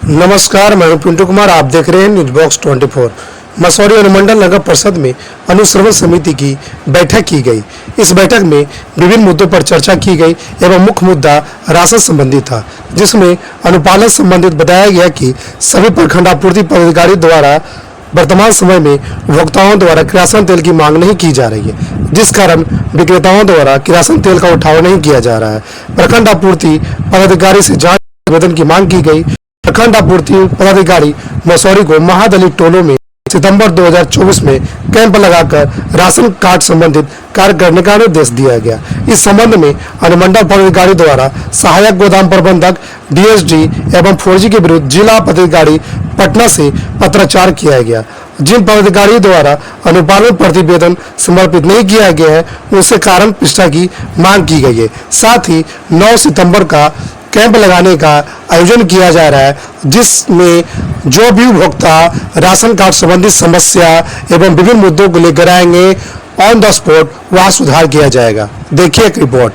नमस्कार, मैं हूं पिंटू कुमार। आप देख रहे हैं न्यूज बॉक्स 24। मसौरी अनुमंडल नगर परिषद में अनुश्रवण समिति की बैठक की गई। इस बैठक में विभिन्न मुद्दों पर चर्चा की गई एवं मुख्य मुद्दा राशन संबंधी था, जिसमें अनुपालन संबंधित बताया गया कि सभी प्रखंड आपूर्ति पदाधिकारी द्वारा वर्तमान समय में उपभोक्ताओं द्वारा किरासन तेल की मांग नहीं की जा रही है, जिस कारण विक्रेताओं द्वारा किरासन तेल का उठाव नहीं किया जा रहा है। प्रखंड आपूर्ति पदाधिकारी से जांच आवेदन की मांग की गई। प्रखंड आपूर्ति पदाधिकारी मसौरी को महादलित टोलों में सितंबर 2024 में कैंप लगाकर राशन कार्ड संबंधित कार्य करने का निर्देश दिया गया। इस संबंध में अनुमंडल पदाधिकारी द्वारा सहायक गोदाम प्रबंधक डीएसडी एवं 4G के विरुद्ध जिला पदाधिकारी पटना से पत्राचार किया गया। जिन पदाधिकारी द्वारा अनुपालन प्रतिवेदन समर्पित नहीं किया गया है, उनसे कारण पुष्टि की मांग की गई है। साथ ही 9 सितंबर का कैंप लगाने का आयोजन किया जा रहा है, जिसमें जो भी उपभोक्ता राशन कार्ड संबंधित समस्या एवं विभिन्न मुद्दों को लेकर आएंगे, ऑन द स्पॉट वहां सुधार किया जाएगा। देखिए एक रिपोर्ट।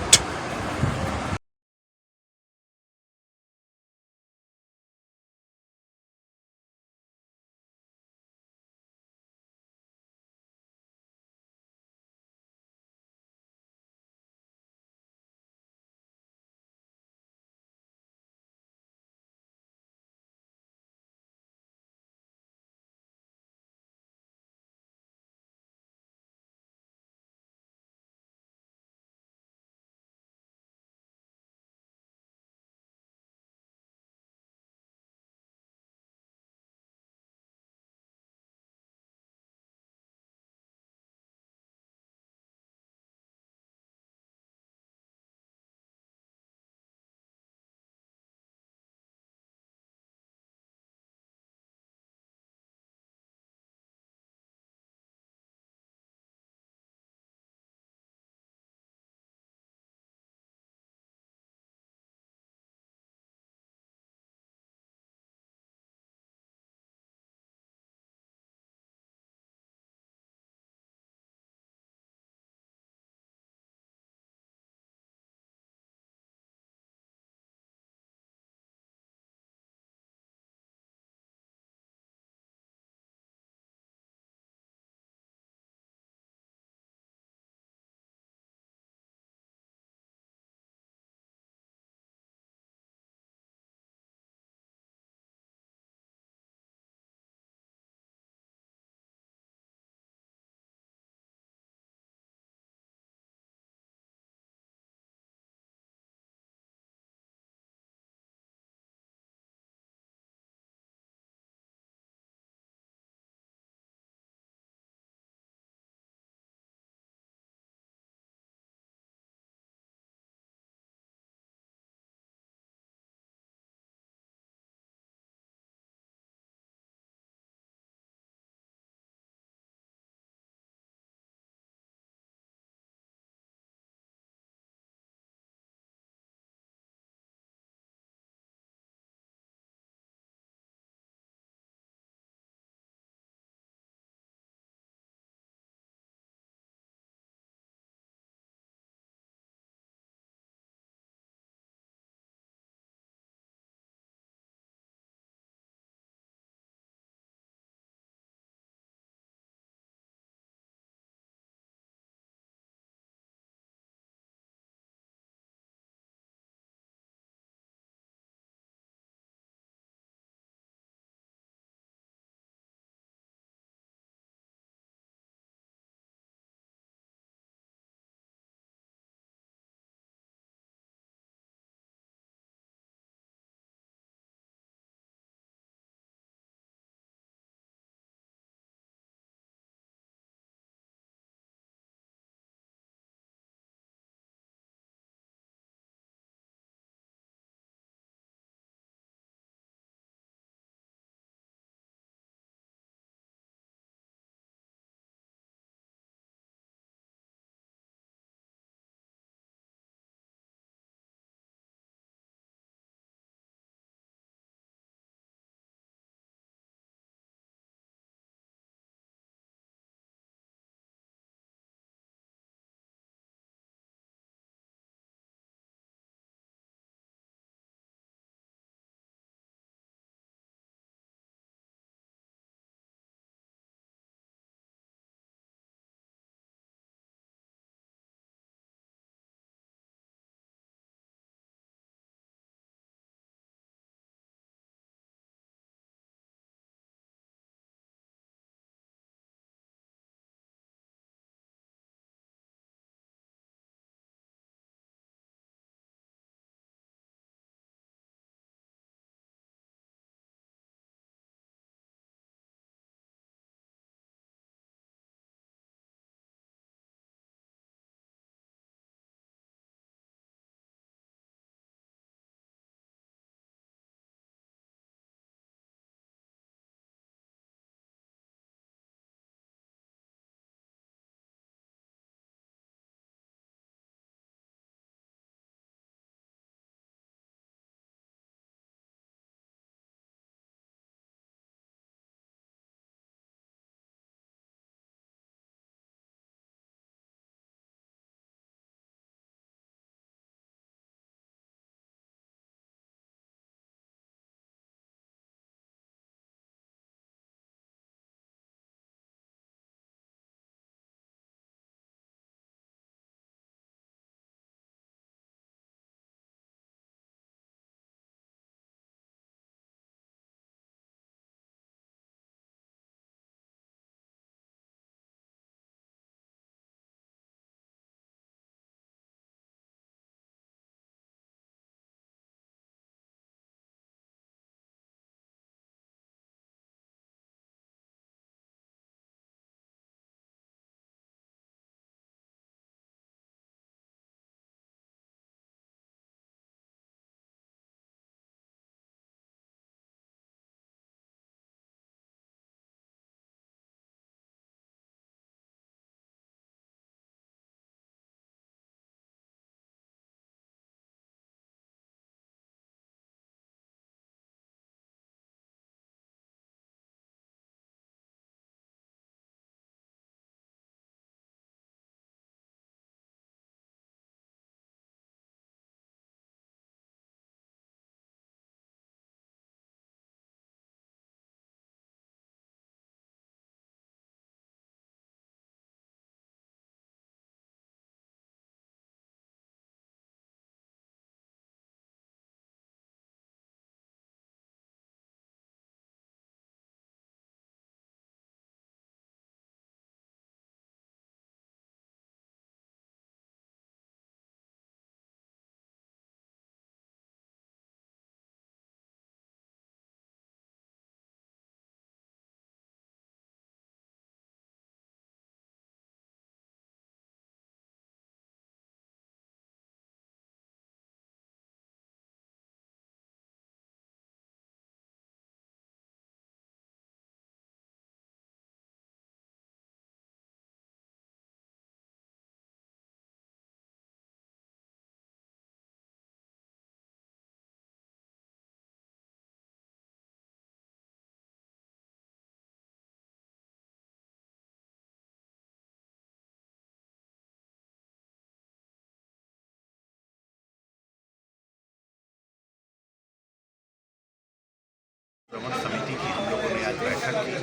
की हम लोगों ने आज बैठक की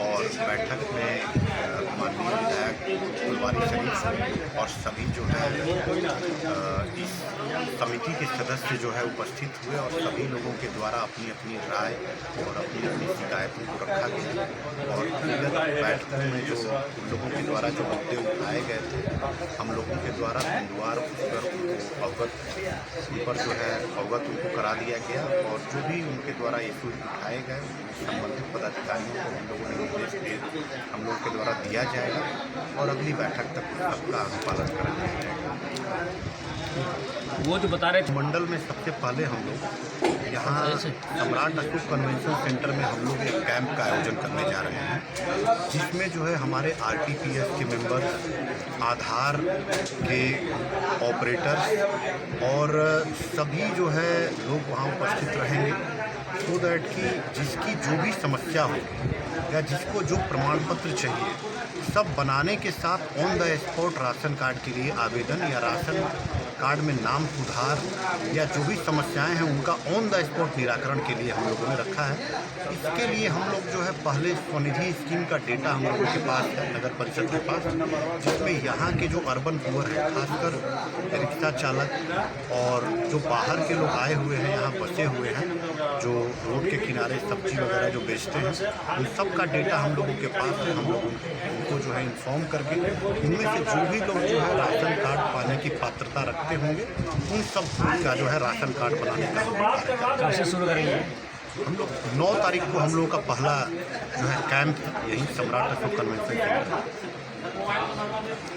और बैठक में माननीय विधायक फुलवारी शरीफ और सभी जो है इस समिति के सदस्य जो है उपस्थित हुए और सभी लोगों के द्वारा अपनी अपनी राय और अपनी अपनी शिकायतों को रखा गया और व्यक्तिगत बैठकों में जो लोगों के द्वारा जो मुद्दे उठाए गए थे हम लोगों के द्वारा बिंदुवार पर उनको उन पर जो है अवगत उनको करा दिया गया और जो भी उनके द्वारा इशू उठाए गए संबंधित पदाधिकारियों को हम लोगों ने निर्देश दिए हम लोगों के द्वारा दिया जाएगा और अगली बैठक तक सबका अनुपालन करा जाएगा। वो जो बता रहे थे मंडल में सबसे पहले हम लोग यहाँ सम्राट अशोक कन्वेंशन सेंटर में हम लोग एक कैंप का आयोजन करने जा रहे हैं जिसमें जो है हमारे आरटीपीएस के मेंबर, आधार के ऑपरेटर्स और सभी जो है लोग वहाँ उपस्थित रहेंगे सो दैट कि जिसकी जो भी समस्या हो या जिसको जो प्रमाण पत्र चाहिए सब बनाने के साथ on the spot ration card के लिए आवेदन या राशन कार्ड में नाम सुधार या जो भी समस्याएं हैं उनका ऑन द स्पॉट निराकरण के लिए हम लोगों ने रखा है। इसके लिए हम लोग जो है पहले स्वनिधि स्कीम का डेटा हम लोगों के पास है नगर परिषद के पास, जिसमें यहाँ के जो अर्बन पुअर है खासकर रिक्शा चालक और जो बाहर के लोग आए हुए हैं यहाँ बसे हुए हैं जो रोड के किनारे सब्जी वगैरह जो बेचते हैं उन सब का डेटा हम लोगों के पास है। हम लोग उनको जो है इन्फॉर्म करके उनमें से जो भी लोग जो है राशन कार्ड पाने की पात्रता रखते होंगे उन सब का जो है राशन कार्ड बनाने का कब से शुरू करेंगे? हम लोग 9 तारीख को हम लोगों का पहला जो है कैंप यही सम्राट अशोक कन्वेंशन सेंटर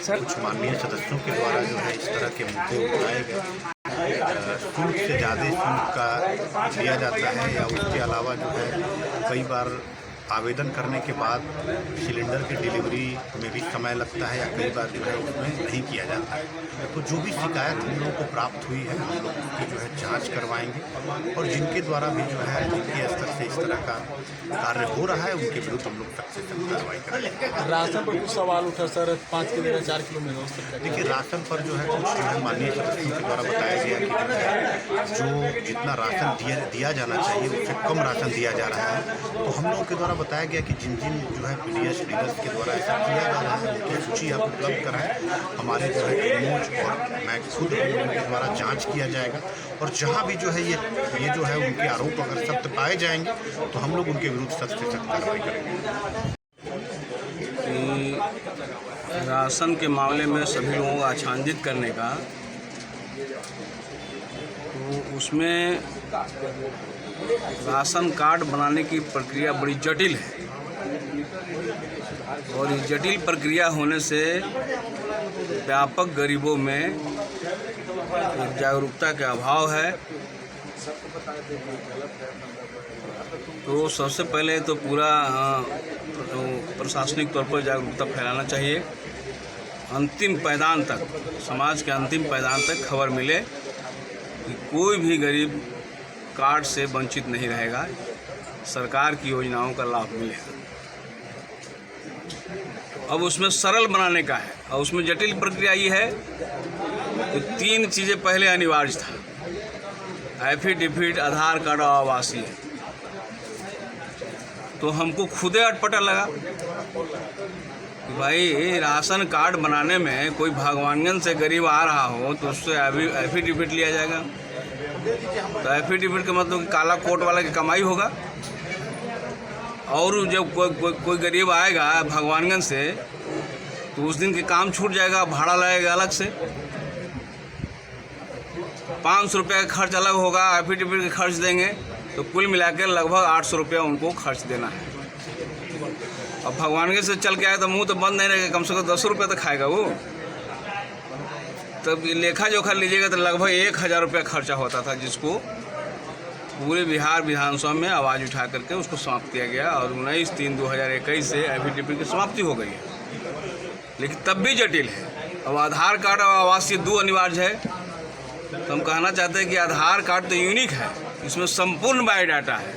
सर कुछ माननीय सदस्यों के द्वारा जो है इस तरह के मुद्दे उठाए गए। शुल्क से ज़्यादा शुल्क का लिया जाता है या उसके अलावा जो है कई बार आवेदन करने के बाद सिलेंडर की डिलीवरी में भी समय लगता है या कई बार जो है उसमें नहीं किया जाता है। तो जो भी शिकायत हम लोगों को प्राप्त हुई है हम लोग उसकी जो है जांच करवाएंगे और जिनके द्वारा भी जो है जिनके स्तर से इस तरह का कार्य हो रहा है उनके विरुद्ध हम लोग सख्त से कार्रवाई करेंगे। राशन पर कुछ सवाल उठा सर, 5 की जगह 4 किलो में देखिए राशन पर जो है कुछ जो है माननीय सदस्यों के द्वारा बताया गया कि जो जितना राशन दिया जाना चाहिए उससे कम राशन दिया जा रहा है। तो हम लोगों के द्वारा बताया गया कि जिन जिन जो है पीडीएस डीलर्स के द्वारा ऐसा किया जा रहा है उनकी सूची आप उपलब्ध कराएं। हमारे जो है मनोज और मैं खुद उनके द्वारा जांच किया जाएगा और जहां भी जो है ये जो है उनके आरोप अगर सत्य पाए जाएंगे तो हम लोग उनके विरुद्ध सख्त से सख्त कार्रवाई करेंगे। राशन के मामले में सभी लोगों को आच्छादित करने का, तो उसमें राशन कार्ड बनाने की प्रक्रिया बड़ी जटिल है और इस जटिल प्रक्रिया होने से व्यापक गरीबों में एक जागरूकता का अभाव है। तो सबसे पहले तो पूरा प्रशासनिक तौर पर जागरूकता फैलाना चाहिए। अंतिम पायदान तक, समाज के अंतिम पायदान तक खबर मिले कि कोई भी गरीब कार्ड से वंचित नहीं रहेगा, सरकार की योजनाओं का लाभ मिलेगा। अब उसमें सरल बनाने का है और उसमें जटिल प्रक्रिया ये है कि 3 चीज़ें पहले अनिवार्य था, एफिडेविट, आधार कार्ड और आवासीय। तो हमको खुदे अटपटा लगा कि भाई राशन कार्ड बनाने में कोई भगवानगंज से गरीब आ रहा हो तो उससे एफिडेविट लिया जाएगा। तो एफिडेविट का मतलब कि काला कोट वाला की कमाई होगा। और जब कोई गरीब आएगा भगवानगंज से तो उस दिन के काम छूट जाएगा, भाड़ा लगेगा अलग से, 500 रुपये का खर्च अलग होगा, एफिडेविट का खर्च देंगे तो कुल मिलाकर लगभग 800 रुपया उनको खर्च देना है। अब भगवानगंज से चल के आए तो मुंह तो बंद नहीं रहेगा, कम से कम 10 रुपये तो खाएगा वो। तब लेखा जोखा लीजिएगा तो लगभग 1000 रुपया खर्चा होता था, जिसको पूरे बिहार विधानसभा में आवाज़ उठा करके उसको समाप्त किया गया और 19/3/2021 से एफिडेविट की समाप्ति हो गई है। लेकिन तब भी जटिल है। अब आधार कार्ड और आवासीय 2 अनिवार्य है। तो हम कहना चाहते हैं कि आधार कार्ड तो यूनिक है, इसमें संपूर्ण बायोडाटा है,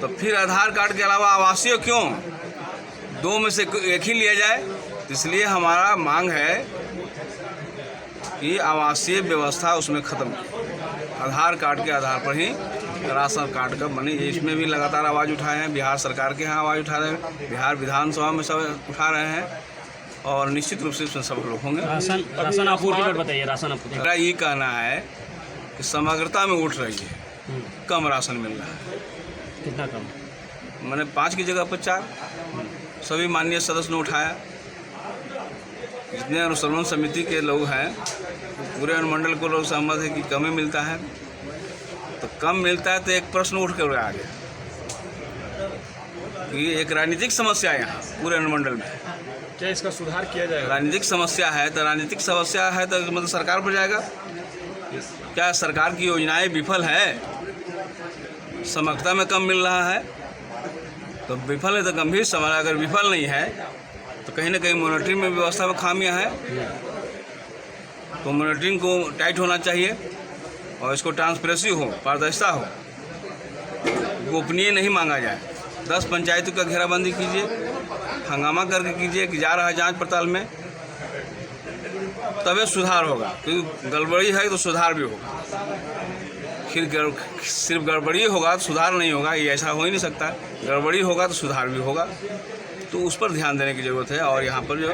तो फिर आधार कार्ड के अलावा आवासीय क्यों? 2 में से एक ही लिया जाए। इसलिए हमारा मांग है कि आवासीय व्यवस्था उसमें ख़त्म की, आधार कार्ड के आधार पर ही राशन कार्ड का बने, इसमें भी लगातार आवाज़ उठाए हैं। बिहार सरकार के यहाँ आवाज़ उठा रहे हैं, बिहार विधानसभा में सब उठा रहे हैं और निश्चित रूप से इसमें सब लोग होंगे। राशन आपूर्ति पर बताइए। राशन आपूर्ति मेरा ये कहना है कि समग्रता में उठ रही है, कम राशन मिल रहा है। कितना कम? मैंने 5 की जगह पर 4 सभी माननीय सदस्य ने उठाया। जितने अनुश्रवण समिति के लोग हैं पूरे अनुमंडल को लोग सहमत है कि कम ही मिलता है। तो कम मिलता है तो एक प्रश्न उठ कर आ गया कि ये एक राजनीतिक समस्या है यहाँ पूरे अनुमंडल में। क्या इसका सुधार किया जाएगा? राजनीतिक समस्या है तो मतलब सरकार पर जाएगा। क्या सरकार की योजनाएं विफल है? समग्रता में कम मिल रहा है तो विफल है तो गंभीर सवाल। अगर विफल नहीं है तो कहीं ना कहीं मॉनिटरिंग में व्यवस्था में खामियां हैं। तो मॉनिटरिंग को टाइट होना चाहिए और इसको ट्रांसपेरेंसी हो, पारदर्शिता हो, गोपनीय नहीं मांगा जाए। 10 पंचायतों का घेराबंदी कीजिए, हंगामा करके कीजिए कि जा रहा है जांच पड़ताल में, तभी सुधार होगा। क्योंकि गड़बड़ी है तो सुधार भी होगा। सिर्फ गड़बड़ी होगा तो सुधार नहीं होगा, ये ऐसा हो ही नहीं सकता। गड़बड़ी होगा तो सुधार भी होगा। तो उस पर ध्यान देने की ज़रूरत है और यहाँ पर जो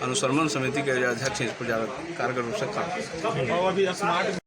अनुश्रवण समिति के जो अध्यक्ष हैं इस पर ज़्यादा कारगर रूप से काम